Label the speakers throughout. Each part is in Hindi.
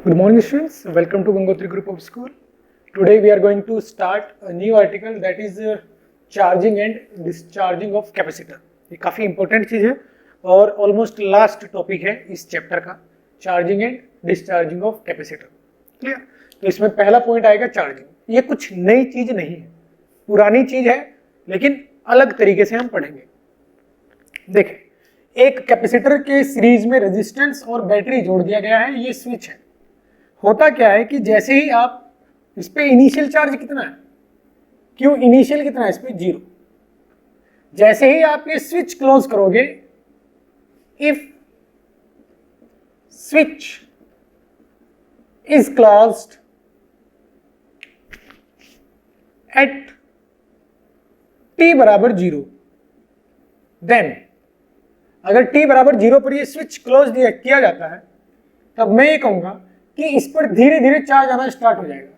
Speaker 1: Good morning students, welcome to Gangotri Group of School. Today we are going to start a new article that is charging and discharging of capacitor. ये काफ़ी इंपॉर्टेंट चीज़ है और ऑलमोस्ट लास्ट टॉपिक है इस चैप्टर का, charging and discharging of capacitor. Clear? तो इसमें पहला पॉइंट आएगा चार्जिंग. ये कुछ नई चीज़ नहीं है, पुरानी चीज़ है लेकिन अलग तरीके से हम पढ़ेंगे. देखें, एक कैपेसिटर के सीरीज में रेजिस्टेंस और बैटरी जोड़ दिया गया है. ये स्विच है. होता क्या है कि जैसे ही आप इस पे इनिशियल चार्ज कितना है, क्यों इनिशियल कितना है इस पे 0. जैसे ही आप ये स्विच क्लोज करोगे, if switch is closed at t बराबर 0, देन अगर t बराबर 0 पर ये स्विच क्लोज किया जाता है, तब मैं ये कहूंगा कि इस पर धीरे धीरे चार्ज आना स्टार्ट हो जाएगा.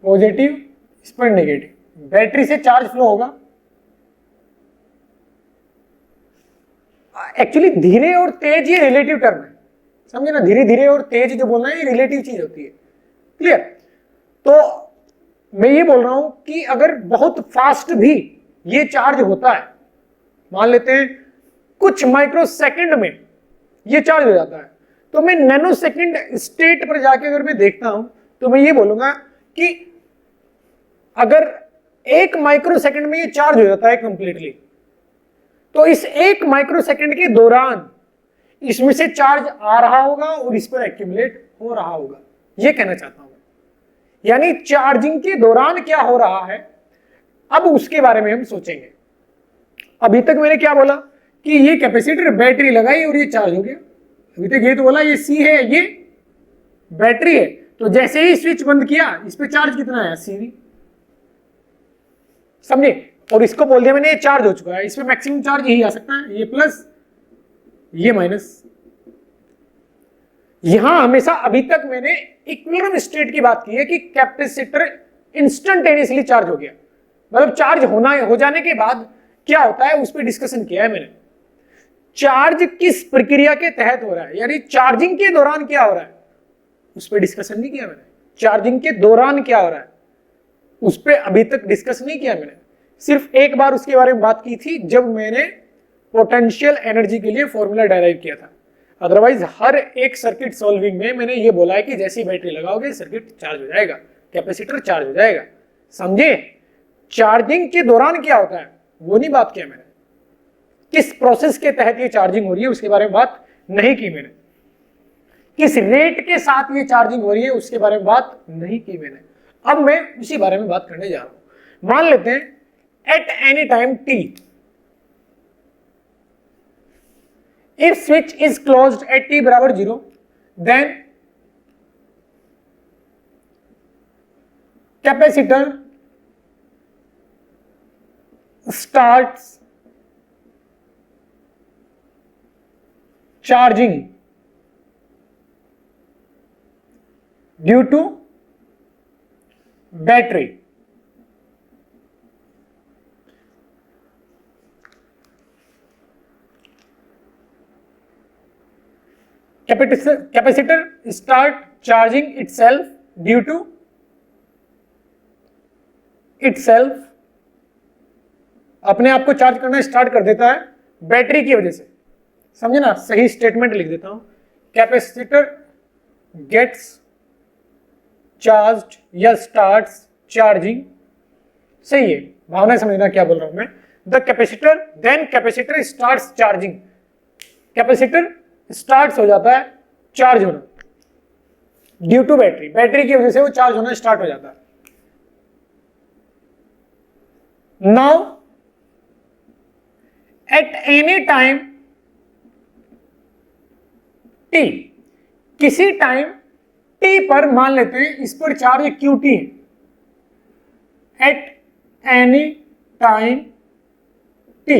Speaker 1: पॉजिटिव, इस पर नेगेटिव, बैटरी से चार्ज फ्लो होगा. एक्चुअली धीरे और तेज ये रिलेटिव टर्म है, समझे ना. धीरे धीरे और तेज जो बोलना है ये रिलेटिव चीज होती है. क्लियर? तो मैं ये बोल रहा हूं कि अगर बहुत फास्ट भी ये चार्ज होता है, मान लेते हैं कुछ माइक्रो सेकंड में ये चार्ज हो जाता है, तो मैं नैनो सेकंड स्टेट पर जाके अगर मैं देखता हूं तो मैं ये बोलूंगा कि अगर 1 माइक्रो सेकंड में ये चार्ज हो जाता है कंप्लीटली, तो इस 1 माइक्रो सेकंड के दौरान इसमें से चार्ज आ रहा होगा और इस पर एक्यूमुलेट हो रहा होगा. ये कहना चाहता हूं. यानी चार्जिंग के दौरान क्या हो रहा है, अब उसके बारे में हम सोचेंगे. अभी तक मैंने क्या बोला कि ये कैपेसिटर बैटरी लगाई और ये चार्ज हो गया. अभी तक ये तो बोला ये C है, ये बैटरी है. तो जैसे ही स्विच बंद किया, इस पे चार्ज कितना है, CV. समझे? और इसको बोल दिया मैंने ये चार्ज हो चुका है, इस पे मैक्सिमम चार्ज यही आ सकता है, ये प्लस ये माइनस. यहां हमेशा अभी तक मैंने इक्विलिब्रियम स्टेट की बात की है कि कैपेसिटर इंस्टेंटेनियसली चार्ज हो गया, मतलब चार्ज हो जाने के बाद क्या होता है उस पर डिस्कशन किया है मैंने. चार्ज किस प्रक्रिया के तहत हो रहा है, यानी चार्जिंग के दौरान क्या हो रहा है उस पर डिस्कशन नहीं किया मैंने. चार्जिंग के दौरान क्या हो रहा है उस पर अभी तक डिस्कस नहीं किया मैंने. सिर्फ एक बार उसके बारे में बात की थी जब मैंने पोटेंशियल एनर्जी के लिए फॉर्मूला डेराइव किया था. अदरवाइज हर एक सर्किट सॉल्विंग में मैंने ये बोला है कि जैसी बैटरी लगाओगे सर्किट चार्ज हो जाएगा, कैपेसिटर चार्ज हो जाएगा. समझे? चार्जिंग के दौरान क्या होता है वो नहीं बात किया मैंने. किस प्रोसेस के तहत ये चार्जिंग हो रही है उसके बारे में बात नहीं की मैंने. किस रेट के साथ ये चार्जिंग हो रही है उसके बारे में बात नहीं की मैंने. अब मैं उसी बारे में बात करने जा रहा हूं. मान लेते हैं at any time t, if switch is closed at t बराबर 0, then capacitor starts charging due to battery. Capacitor start charging itself due to itself, अपने आप को चार्ज करना स्टार्ट कर देता है बैटरी की वजह से. समझे ना? सही स्टेटमेंट लिख देता हूं. कैपेसिटर गेट्स चार्ज्ड या स्टार्ट्स चार्जिंग. सही है, भावना समझना क्या बोल रहा हूं मैं. The capacitor, then capacitor starts charging. Capacitor starts हो जाता है चार्ज होना ड्यू टू बैटरी. बैटरी की वजह से वो चार्ज होना स्टार्ट हो जाता है. Now at any time t, किसी टाइम t पर मान लेते हैं इस पर चार्ज qt है. Eight any time t,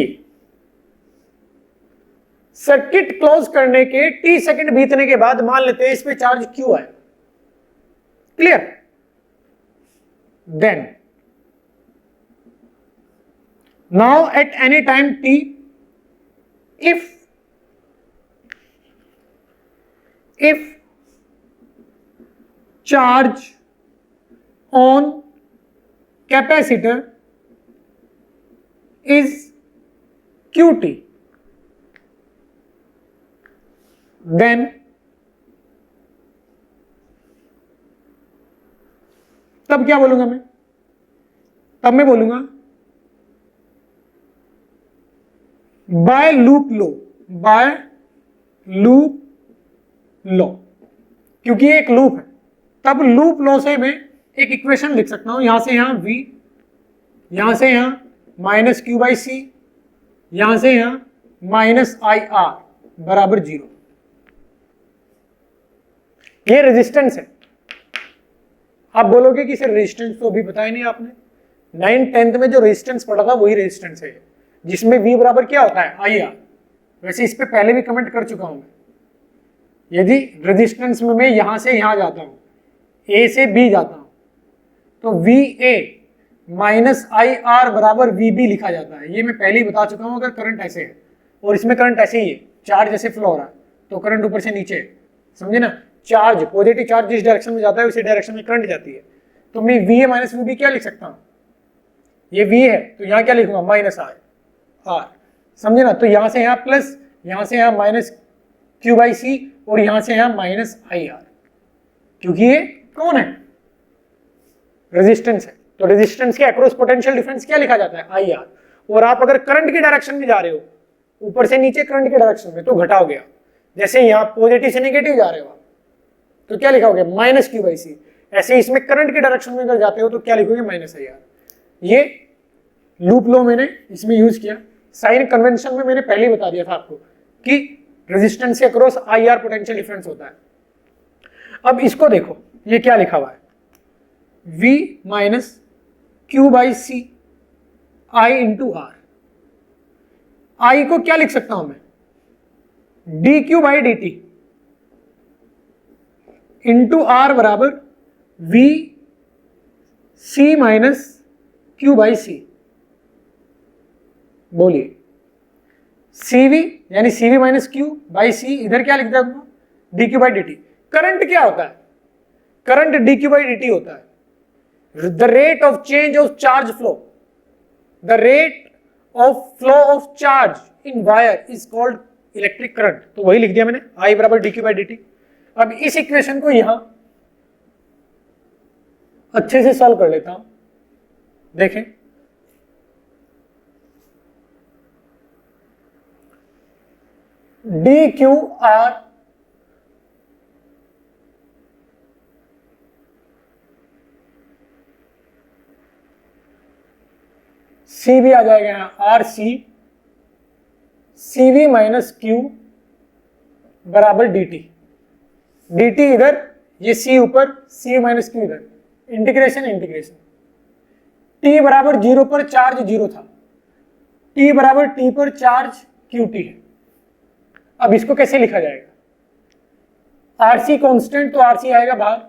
Speaker 1: circuit close करने के t सेकंड बीतने के बाद मान लेते हैं इस पे चार्ज q है. Clear? Then now at any time t, if if charge on capacitor is QT, then तब क्या बोलूंगा मैं? तब मैं बोलूंगा बाय लूप लॉ, क्योंकि ये एक लूप है। तब लूप लॉ से मैं एक इक्वेशन लिख सकता हूं, यहां से यहां v, यहां से यहां माइनस q/c, यहां से यहां माइनस IR बराबर 0। ये रेजिस्टेंस है। आप बोलोगे कि सर रेजिस्टेंस तो अभी बताया नहीं आपने। 9th-10th में जो रेजिस्टेंस पढ़ा था वही रेजिस्टेंस है, जिसमें V बराबर क्या होता है? IR। वैसे इस पे पहले भी कमेंट कर चुका हूं मैं। यदि रेजिस्टेंस में मैं यहां से यहां जाता हूं, A से B जाता हूं, तो VA माइनस IR बराबर VB लिखा जाता है। ये मैं पहले ही बता चुका हूं। अगर करंट ऐसे है और इसमें करंट ऐसे ही है, चार्ज ऐसे फ्लो हो रहा है, तो करंट ऊपर से नीचे है, समझे ना? चार्ज, पॉजिटिव चार्ज जिस डायरेक्शन में जाता है उसी डायरेक्शन में करंट जाती है। तो मैं VA माइनस VB क्या लिख सकता हूं? ये V है तो यहां क्या लिखूंगा? माइनस R, समझे ना? तो यहां से यहां प्लस, यहां से यहां माइनस Q/C और यहां से यहां माइनस IR, क्योंकि ये कौन है? रेजिस्टेंस है। तो रेजिस्टेंस के अक्रॉस पोटेंशियल डिफरेंस क्या लिखा जाता है? IR। और आप अगर करंट की डायरेक्शन में जा रहे हो, ऊपर से नीचे करंट की डायरेक्शन में, तो घटा हो गया। जैसे यहां पॉजिटिव से नेगेटिव जा रहे हो तो क्या लिखोगे? Minus Q/C। ऐसे इसमें करंट के डायरेक्शन में अगर जाते हो तो क्या लिखोगे? Minus IR। ये लूप लॉ मैंने इसमें यूज किया। साइन कन्वेंशन में मैंने पहले ही बता दिया था आपको कि रेजिस्टेंस के अक्रॉस IR पोटेंशियल डिफरेंस होता है। अब इसको देखो, ये क्या लिखा हुआ है? V minus Q/C I into R। I को क्या लिख सकता हूं मैं? dQ/dt इंटू R बराबर VC माइनस Q/C। बोलिए, CV यानी CV माइनस Q/C, इधर क्या लिख दिया dQ/dt। करंट क्या होता है? करंट dQ/dt होता है। The rate of change of charge flow, the rate of flow of charge in wire is called electric current. तो वही लिख दिया मैंने, I बराबर dQ/dt। अब इस इक्वेशन को यहां अच्छे से सॉल्व कर लेता हूं। देखें, dQR CV आ जाएगा यहां RC, CV माइनस Q बराबर dt। dt इधर, ये C ऊपर, C माइनस Q इधर, इंटीग्रेशन इंटीग्रेशन। t बराबर 0 पर चार्ज 0 था, t बराबर t पर चार्ज QT है। अब इसको कैसे लिखा जाएगा? RC कांस्टेंट, तो RC आएगा बाहर,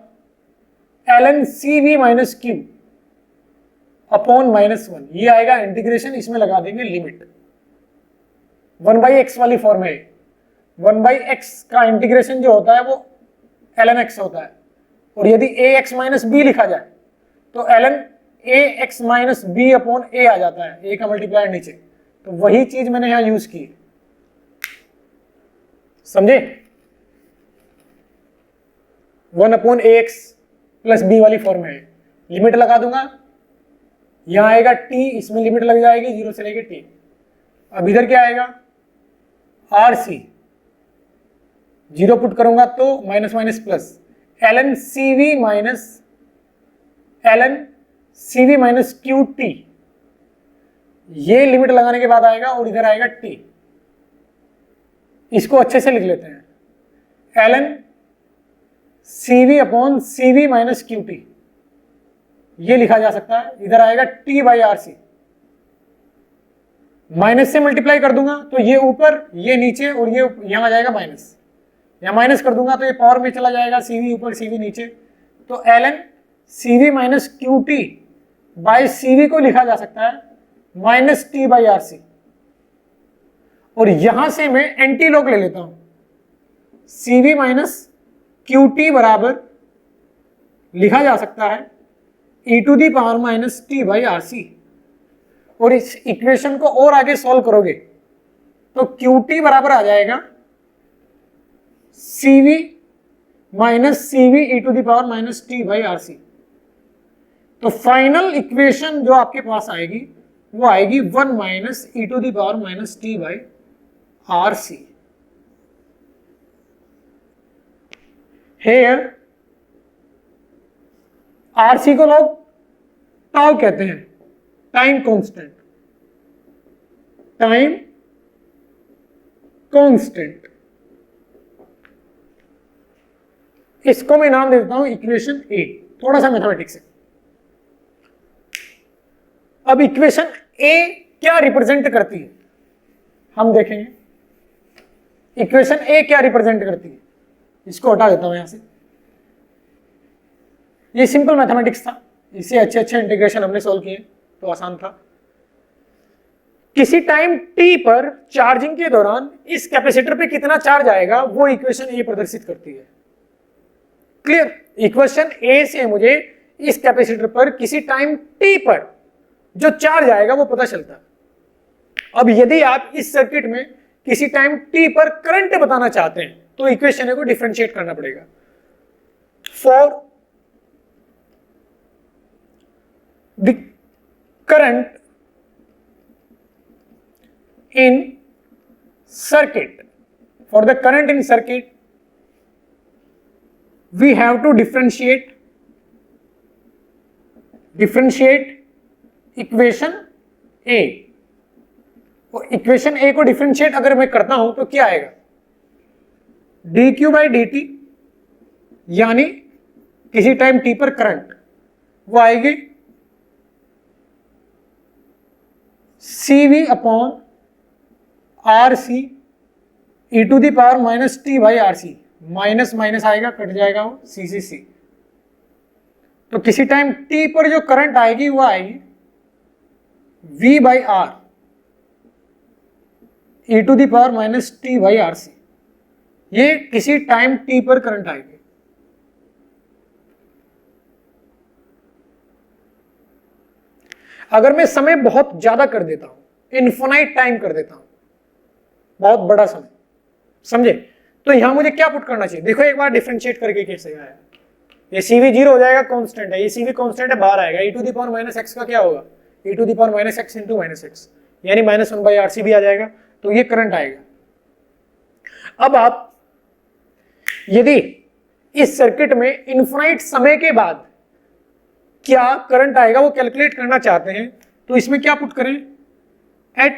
Speaker 1: ln CV minus Q upon -1, ये आएगा इंटीग्रेशन, इसमें लगा देंगे लिमिट। 1/x वाली फॉर्म है। 1/x का इंटीग्रेशन जो होता है वो ln x होता है, और यदि ax माइनस b लिखा जाए तो ln ax minus b upon a आ जाता है, a का मल्टीप्लायर नीचे। तो वही चीज मैंने यहां यूज की, समझे? 1/ax प्लस b वाली फॉर्म है। लिमिट लगा दूंगा, यहां आएगा t, इसमें लिमिट लग जाएगी 0 से लेके t। अब इधर क्या आएगा? RC, 0 पुट करूंगा तो minus minus plus, ln CV minus QT, ये लिमिट लगाने के बाद आएगा, और इधर आएगा t। इसको अच्छे से लिख लेते हैं, ln CV upon CV minus QT, ये लिखा जा सकता है। इधर आएगा T/RC, माइनस से मल्टीप्लाई कर दूंगा तो ये ऊपर, ये नीचे, और ये यहां आ जाएगा माइनस। यहां माइनस कर दूंगा तो ये पावर में चला जाएगा, CV ऊपर CV नीचे। तो ln CV minus QT by CV को लिखा जा सकता है माइनस T/RC। और यहां से मैं एंटी लॉग ले लेता हूं, CV माइनस QT बराबर लिखा जा सकता है e⁻⁻t/RC। और इस इक्वेशन को और आगे सॉल्व करोगे तो QT बराबर आ जाएगा CV माइनस CV e⁻⁻t/RC। तो फाइनल इक्वेशन जो आपके पास आएगी वो आएगी 1 माइनस e⁻⁻t/RC। हेयर RC को लोग टाउ कहते हैं, टाइम कांस्टेंट, टाइम कांस्टेंट। इसको मैं नाम देता हूं इक्वेशन ए। थोड़ा सा मैथमेटिक्स है। अब इक्वेशन ए क्या रिप्रेजेंट करती है हम देखेंगे। इक्वेशन ए क्या रिप्रेजेंट करती है, इसको हटा देता हूं यहां से। ये सिंपल मैथमेटिक्स था, इसे अच्छे अच्छे इंटीग्रेशन हमने सॉल्व किए तो आसान था। किसी टाइम t पर चार्जिंग के दौरान इस कैपेसिटर पे कितना चार्ज आएगा वो इक्वेशन ए प्रदर्शित करती है। क्लियर? इक्वेशन ए से मुझे इस कैपेसिटर पर किसी टाइम t पर जो चार्ज आएगा वो पता चलता है। अब यदि आप इस सर्किट में किसी टाइम t पर करंट बताना चाहते हैं तो इक्वेशन को डिफरेंशिएट करना पड़ेगा। For the current in circuit, for the current in circuit we have to differentiate equation A. और इक्वेशन ए को डिफरेंशिएट अगर मैं करता हूं तो क्या आएगा, dq/dt यानी किसी टाइम t पर करंट वो आएगी CV/RC e⁻⁻t/RC। माइनस माइनस आएगा, कट जाएगा वो CC। तो किसी टाइम t पर जो करंट आएगी वो आएगी V/R e⁻⁻t/RC। ये किसी टाइम t पर करंट आएगी। अगर मैं समय बहुत ज्यादा कर देता हूं, इन्फिनाइट टाइम कर देता हूं, बहुत बड़ा समय, समझे, तो यहां मुझे क्या पुट करना चाहिए। देखो एक बार डिफरेंशिएट करके कैसे आया। ये CV 0 हो जाएगा, कांस्टेंट है, ये CV कांस्टेंट है, बाहर आएगा। e⁻⁻x का क्या होगा, e⁻⁻x into -x यानी -1/RC भी आ जाएगा। तो ये करंट आएगा। अब आप यदि इस सर्किट में इन्फिनाइट समय के बाद क्या करंट आएगा वो कैलकुलेट करना चाहते हैं तो इसमें क्या पुट करें, at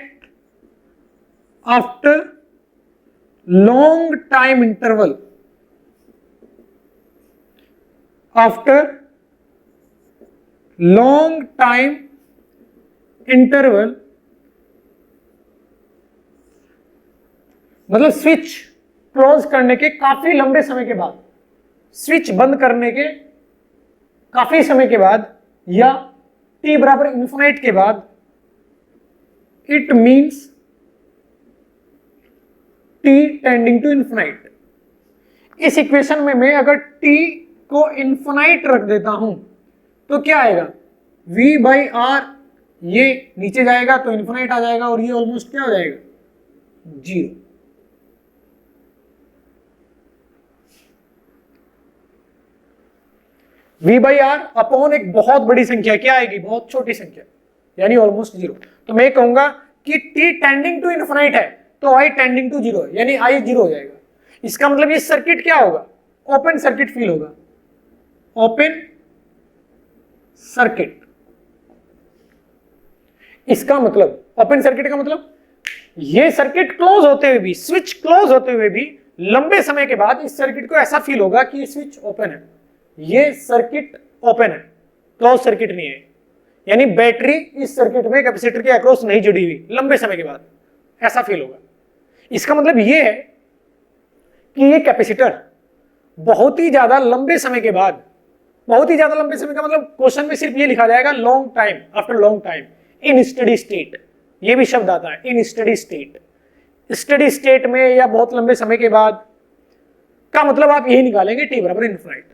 Speaker 1: after long time interval, after long time interval मतलब स्विच क्लोज करने के काफी लंबे समय के बाद, स्विच बंद करने के काफी समय के बाद या t बराबर इन्फिनाइट के बाद, it means t tending to infinite. इस इक्वेशन में मैं अगर t को इन्फिनाइट रख देता हूं तो क्या आएगा, V/R ये नीचे जाएगा तो इन्फिनाइट आ जाएगा और ये ऑलमोस्ट क्या हो जाएगा, 0। V/R अपॉन एक बहुत बड़ी संख्या क्या आएगी, बहुत छोटी संख्या यानी ऑलमोस्ट 0। तो मैं कहूंगा कि t टेंडिंग टू इन्फिनाइट है तो I टेंडिंग टू 0 यानी I 0 हो जाएगा। इसका मतलब ये सर्किट क्या होगा, ओपन सर्किट फील होगा, ओपन सर्किट। इसका मतलब ओपन सर्किट का मतलब ये सर्किट क्लोज होते हुए भी, स्विच क्लोज होते हुए भी लंबे समय के बाद इस सर्किट को ऐसा फील होगा कि ये स्विच ओपन है, ये सर्किट ओपन है, क्लोज सर्किट नहीं है। यानी बैटरी इस सर्किट में कैपेसिटर के अक्रॉस नहीं जुड़ी हुई, लंबे समय के बाद ऐसा फील होगा। इसका मतलब ये है कि ये कैपेसिटर बहुत ही ज्यादा लंबे समय के बाद, बहुत ही ज्यादा लंबे समय का मतलब क्वेश्चन में सिर्फ ये लिखा जाएगा long time, after long time, in steady state, ये भी शब्द आता है in steady state. Steady state में या बहुत लंबे समय के बाद का मतलब आप यही निकालेंगे t बराबर इन्फिनाइट।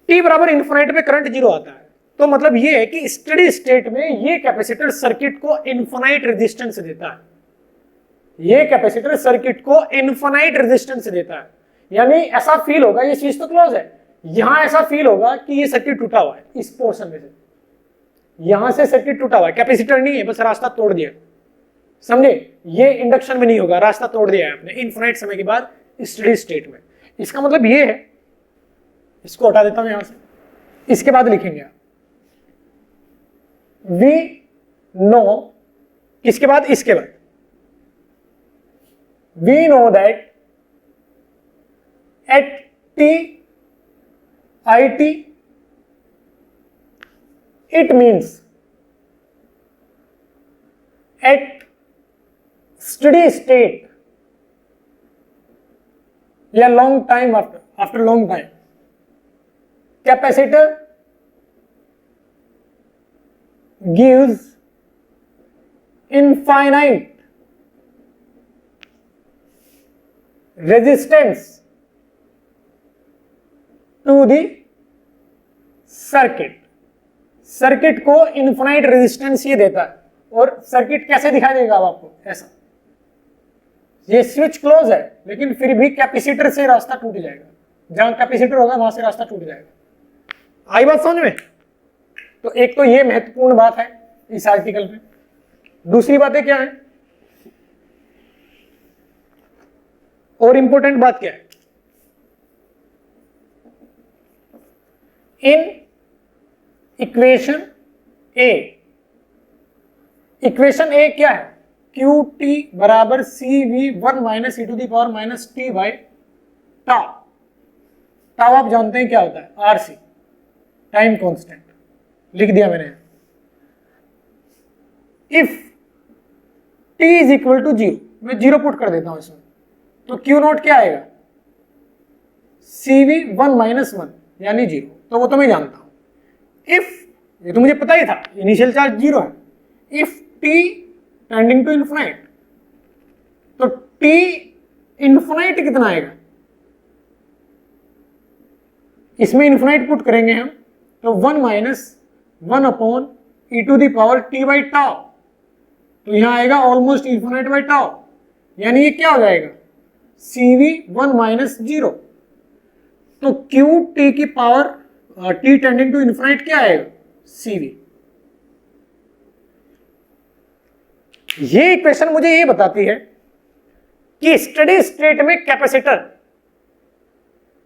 Speaker 1: t बराबर इन्फिनाइट पे करंट जीरो आता है, तो मतलब ये है कि स्टडी स्टेट में ये कैपेसिटर सर्किट को इन्फिनाइट रेजिस्टेंस देता है, ये कैपेसिटर सर्किट को इन्फिनाइट रेजिस्टेंस देता है। यानी ऐसा फील होगा, ये चीज तो क्लोज है, यहां ऐसा फील होगा कि ये सर्किट टूटा हुआ है, इस पोर्शन में से यहां से सर्किट टूटा हुआ है, कैपेसिटर नहीं है, बस रास्ता तोड़ दिया, समझे? ये इंडक्शन में नहीं होगा, रास्ता तोड़ दिया है आपने इन्फिनाइट समय के बाद स्टडी स्टेट में। इसका मतलब ये है, इसको हटा देता हूं यहां से, इसके बाद लिखेंगे आप वी नो, इसके बाद इसके बाद we know that at t it it means at steady state या long time after long time capacitor gives infinite resistance to the circuit. Circuit को इन्फिनाइट रेजिस्टेंस ये देता है, और सर्किट कैसे दिखाई देगा अब आपको, ऐसा, ये स्विच क्लोज है लेकिन फिर भी कैपेसिटर से रास्ता टूट जाएगा, जहां कैपेसिटर होगा वहां से रास्ता टूट जाएगा। आई बात समझ में? तो एक तो ये महत्वपूर्ण बात है इस आर्टिकल में। दूसरी बातें क्या है, और इंपॉर्टेंट बात क्या है, इन इक्वेशन ए क्या है, क्यू टी बराबर C V one minus E to the power minus T by tau. Tau आप जानते हैं क्या होता है, आरसी, टाइम कांस्टेंट, लिख दिया मैंने। If T is equal to zero, मैं जीरो पुट कर देता हूं इसमें, तो क्यू नॉट क्या आएगा, C V one minus one यानी जीरो, तो वो तो मैं जानता हूं। इफ, ये तो मुझे पता ही था, इनिशियल चार्ज जीरो है। If T tending to infinite, तो टी इन्फिनाइट कितना आएगा, इसमें इन्फिनाइट पुट करेंगे हम, तो one minus one upon E to the power T by tau, तो यहां आएगा ऑलमोस्ट इन्फिनाइट बाई टाउ, यानी ये क्या हो जाएगा, C V one minus zero. तो क्यू टी की power T tending to infinite क्या आएगा, सी वी। ये इक्वेशन मुझे ये बताती है कि स्टडी स्टेट में कैपेसिटर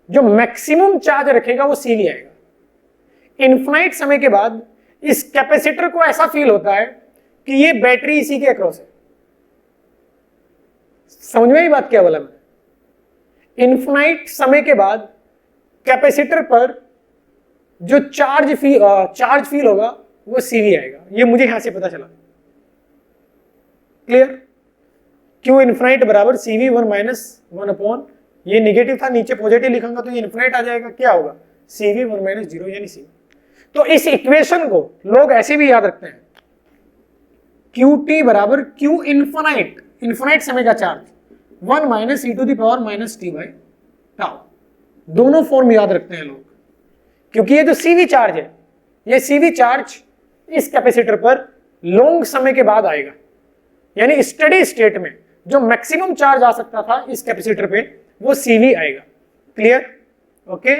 Speaker 1: जो मैक्सिमम चार्ज रखेगा वो सी वी आएगा। इन्फिनाइट समय के बाद इस कैपेसिटर को ऐसा फील होता है कि ये बैटरी इसी के अक्रॉस है। समझ में ही बात क्या बोला मैंने? इन्फिनाइट समय के बाद कैपेसिटर पर जो चार्ज फील होगा वो सीवी आएगा, ये मुझे यहां से पता चला। क्लियर? क्यू इन्फिनाइट बराबर CV one minus one upon, ये निगेटिव था, नीचे पॉजिटिव लिखूंगा तो ये इन्फिनाइट आ जाएगा, क्या होगा, सीवी वन माइनस जीरो यानी सी। तो इस इक्वेशन को लोग ऐसे भी याद रखते हैं, क्यू टी बराबर क्यू इन्फिनाइट, इन्फिनाइट समय का charge, one minus E to the power minus T by tau. दोनों फॉर्म याद रखते हैं लोग, क्योंकि ये जो सीवी चार्ज है, ये सीवी चार्ज इस कैपेसिटर पर लॉन्ग समय के बाद आएगा, यानी स्टडी स्टेट में जो मैक्सिमम चार्ज आ सकता था इस कैपेसिटर पे वो सीवी आएगा। क्लियर? ओके।